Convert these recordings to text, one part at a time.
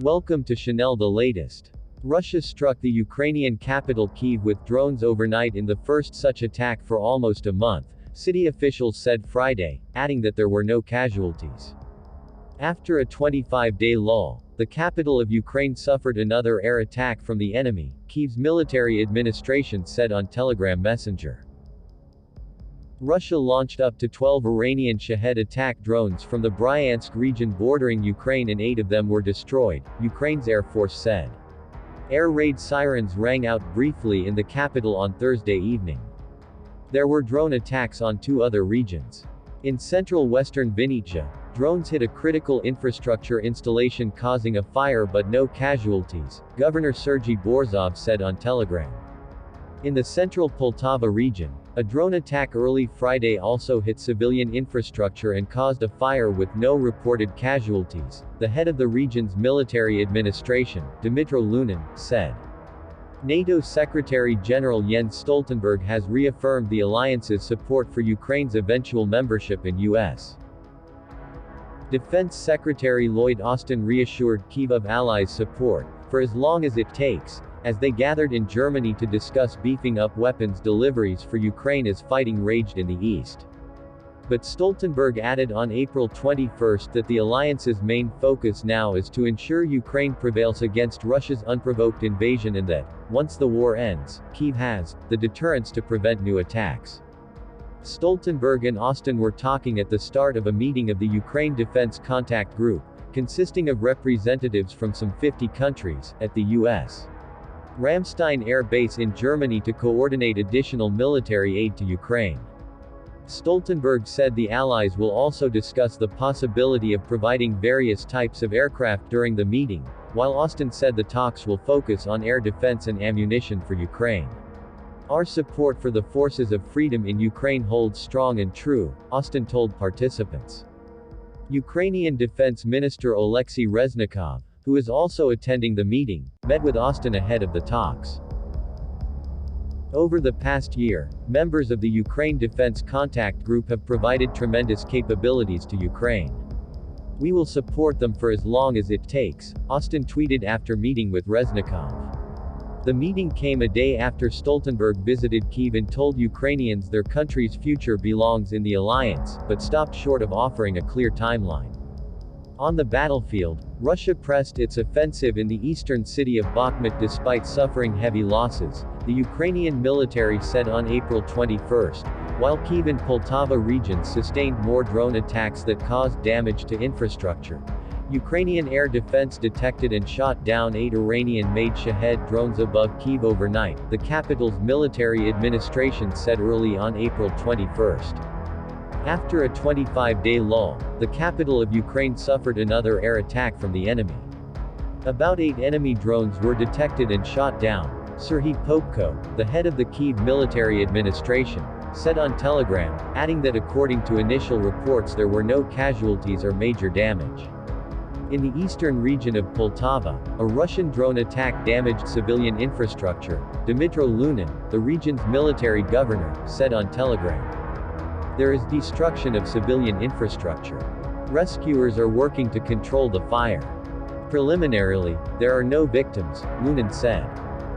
Welcome to Chanel the latest. Russia struck the Ukrainian capital Kyiv with drones overnight in the first such attack for almost a month, city officials said Friday, adding that there were no casualties. After a 25-day lull, the capital of Ukraine suffered another air attack from the enemy, Kyiv's military administration said on Telegram Messenger. Russia launched up to 12 Iranian Shahed attack drones from the Bryansk region bordering Ukraine and 8 of them were destroyed, Ukraine's Air Force said. Air raid sirens rang out briefly in the capital on Thursday evening. There were drone attacks on 2 other regions. In central western Vinnytsia, drones hit a critical infrastructure installation causing a fire but no casualties, Governor Sergei Borzov said on Telegram. In the central Poltava region, a drone attack early Friday also hit civilian infrastructure and caused a fire with no reported casualties, the head of the region's military administration, Dmytro Lunin, said. NATO Secretary-General Jens Stoltenberg has reaffirmed the alliance's support for Ukraine's eventual membership in U.S. Defense Secretary Lloyd Austin reassured Kyiv of allies' support, for as long as it takes, as they gathered in Germany to discuss beefing up weapons deliveries for Ukraine as fighting raged in the east. But Stoltenberg added on April 21 that the alliance's main focus now is to ensure Ukraine prevails against Russia's unprovoked invasion and that, once the war ends, Kyiv has the deterrence to prevent new attacks. Stoltenberg and Austin were talking at the start of a meeting of the Ukraine Defense Contact Group, consisting of representatives from some 50 countries, at the U.S. Ramstein Air Base in Germany to coordinate additional military aid to Ukraine. Stoltenberg said the allies will also discuss the possibility of providing various types of aircraft during the meeting, while Austin said the talks will focus on air defense and ammunition for Ukraine. Our support for the forces of freedom in Ukraine holds strong and true, Austin told participants. Ukrainian Defense Minister Oleksiy Reznikov, who is also attending the meeting, met with Austin ahead of the talks. Over the past year, members of the Ukraine Defense Contact Group have provided tremendous capabilities to Ukraine. We will support them for as long as it takes, Austin tweeted after meeting with Reznikov. The meeting came a day after Stoltenberg visited Kyiv and told Ukrainians their country's future belongs in the alliance, but stopped short of offering a clear timeline. On the battlefield, Russia pressed its offensive in the eastern city of Bakhmut despite suffering heavy losses, the Ukrainian military said on April 21, while Kyiv and Poltava regions sustained more drone attacks that caused damage to infrastructure. Ukrainian air defense detected and shot down 8 Iranian-made Shahed drones above Kyiv overnight, the capital's military administration said early on April 21. After a 25-day lull, the capital of Ukraine suffered another air attack from the enemy. About 8 enemy drones were detected and shot down, Serhiy Popko, the head of the Kyiv military administration, said on Telegram, adding that according to initial reports there were no casualties or major damage. In the eastern region of Poltava, a Russian drone attack damaged civilian infrastructure, Dmytro Lunin, the region's military governor, said on Telegram. There is destruction of civilian infrastructure. Rescuers are working to control the fire. Preliminarily, there are no victims, Lunin said.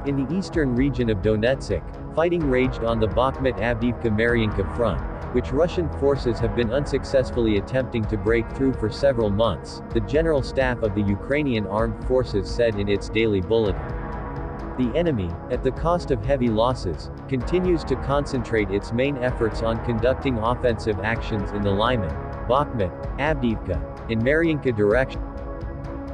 In the eastern region of Donetsk, fighting raged on the Bakhmut-Avdiivka-Mariinka front, which Russian forces have been unsuccessfully attempting to break through for several months, the General Staff of the Ukrainian Armed Forces said in its daily bulletin. The enemy, at the cost of heavy losses, continues to concentrate its main efforts on conducting offensive actions in the Lyman, Bakhmut, Avdiivka, and Mariinka direction.